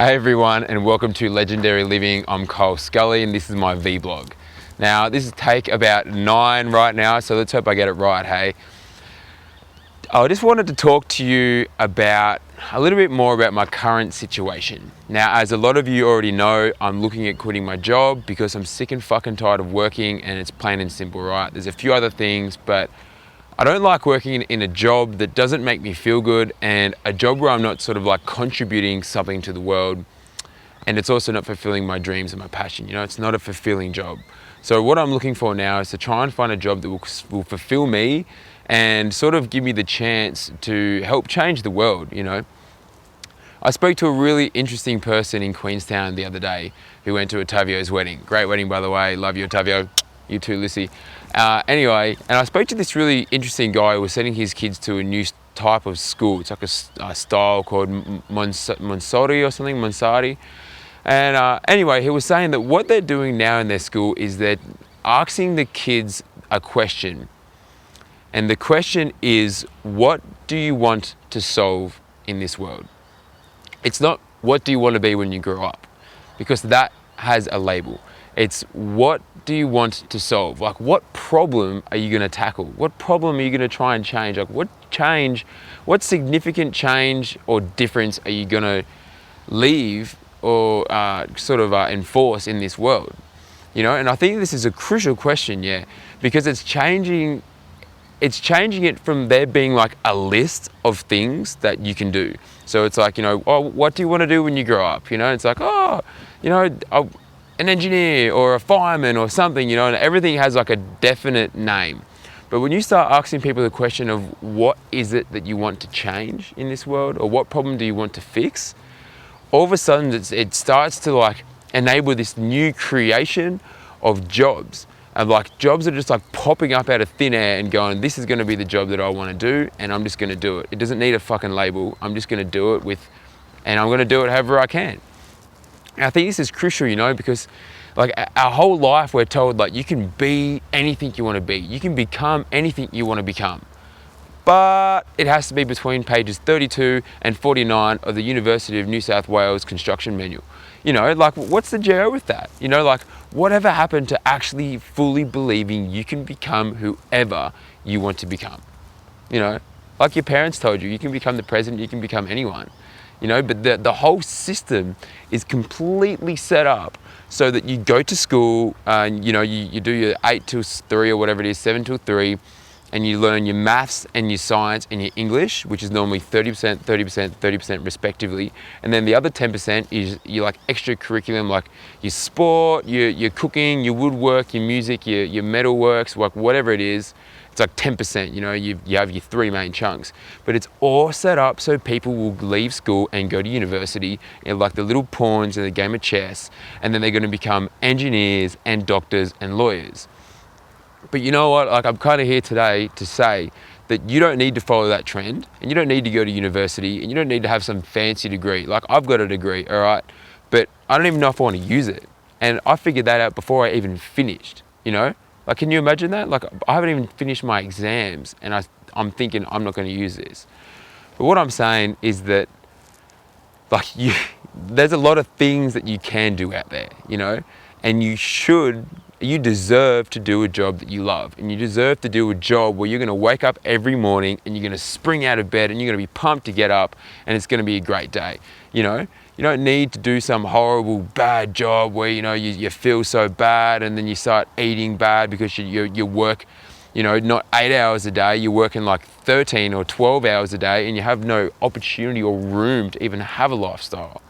Hey everyone, and welcome to Legendary Living. I'm Kyle Scully and this is my Vblog. Now this is take about 9 right now, so let's hope I get it right, hey. I just wanted to talk to you about a little bit more about my current situation. Now, as a lot of you already know, I'm looking at quitting my job because I'm sick and fucking tired of working, and it's plain and simple, right? There's a few other things, but I don't like working in a job that doesn't make me feel good, and a job where I'm not sort of like contributing something to the world, and it's also not fulfilling my dreams and my passion. You know, it's not a fulfilling job. So what I'm looking for now is to try and find a job that will fulfill me and sort of give me the chance to help change the world, you know. I spoke to a really interesting person in Queenstown the other day who went to Ottavio's wedding. Great wedding, by the way. Love you, Ottavio. You too, Lissy. Anyway, and I spoke to this really interesting guy who was sending his kids to a new type of school. It's like a style called Montessori or something, Montessori. And anyway, he was saying that what they're doing now in their school is they're asking the kids a question. And the question is, what do you want to solve in this world? It's not, what do you want to be when you grow up? Because that has a label. It's, what do you want to solve? Like, what problem are you going to tackle? What problem are you going to try and change? Like, what significant change or difference are you going to leave or enforce in this world? You know, and I think this is a crucial question, yeah, because it's changing it from there being like a list of things that you can do. So it's like, you know, oh, what do you want to do when you grow up? You know, it's like, oh, you know, an engineer or a fireman or something, you know, and everything has like a definite name. But when you start asking people the question of what is it that you want to change in this world, or what problem do you want to fix, all of a sudden it starts to like enable this new creation of jobs. And like jobs are just like popping up out of thin air and going, this is going to be the job that I want to do, and I'm just going to do it. It doesn't need a fucking label. I'm just going to do it and I'm going to do it however I can. And I think this is crucial, you know, because like our whole life we're told like you can be anything you want to be. You can become anything you want to become. But it has to be between pages 32 and 49 of the University of New South Wales construction manual. You know, like what's the GO with that? You know, like whatever happened to actually fully believing you can become whoever you want to become? You know, like your parents told you, you can become the president, you can become anyone. You know, but the whole system is completely set up so that you go to school and, you know, you do your 8 till 3 or whatever it is, 7 till 3, and you learn your maths and your science and your English, which is normally 30%, 30%, 30% respectively. And then the other 10% is your like extracurriculum, like your sport, your cooking, your woodwork, your music, your metalworks, like whatever it is. It's like 10%, you know, you have your 3 main chunks. But it's all set up so people will leave school and go to university, you know, like the little pawns in the game of chess, and then they're going to become engineers and doctors and lawyers. But you know what, like I'm kind of here today to say that you don't need to follow that trend, and you don't need to go to university, and you don't need to have some fancy degree. Like I've got a degree, all right, but I don't even know if I want to use it. And I figured that out before I even finished, you know? Like, can you imagine that? Like, I haven't even finished my exams, and I'm thinking I'm not going to use this. But what I'm saying is that, like, there's a lot of things that you can do out there, you know? And you deserve to do a job that you love. And you deserve to do a job where you're going to wake up every morning and you're going to spring out of bed and you're going to be pumped to get up and it's going to be a great day, you know? You don't need to do some horrible, bad job where, you know, you feel so bad and then you start eating bad because you work, you know, not 8 hours a day, you're working like 13 or 12 hours a day and you have no opportunity or room to even have a lifestyle.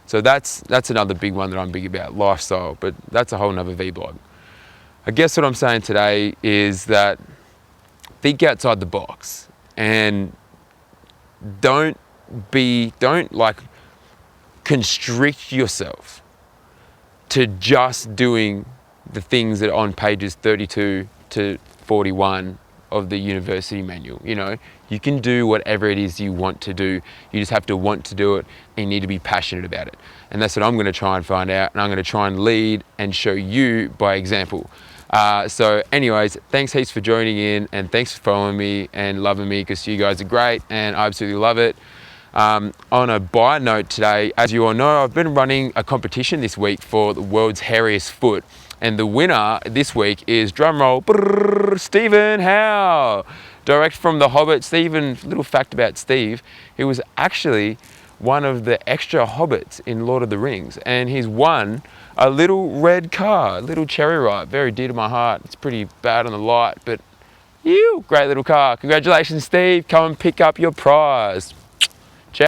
So that's another big one that I'm big about, lifestyle, but that's a whole nother Vblog. I guess what I'm saying today is that think outside the box and don't like constrict yourself to just doing the things that are on pages 32 to 41 of the university manual. You know, you can do whatever it is you want to do. You just have to want to do it, and you need to be passionate about it. And that's what I'm going to try and find out, and I'm going to try and lead and show you by example. So anyways, thanks heaps for joining in, and thanks for following me and loving me, because you guys are great and I absolutely love it. On a buy note today, as you all know, I've been running a competition this week for the world's hairiest foot, and the winner this week is, drumroll, Stephen Howe, direct from The Hobbit. Stephen, little fact about Steve, he was actually one of the extra hobbits in Lord of the Rings, and he's won a little red car, a little cherry ripe, very dear to my heart. It's pretty bad on the light, but great little car. Congratulations, Steve. Come and pick up your prize.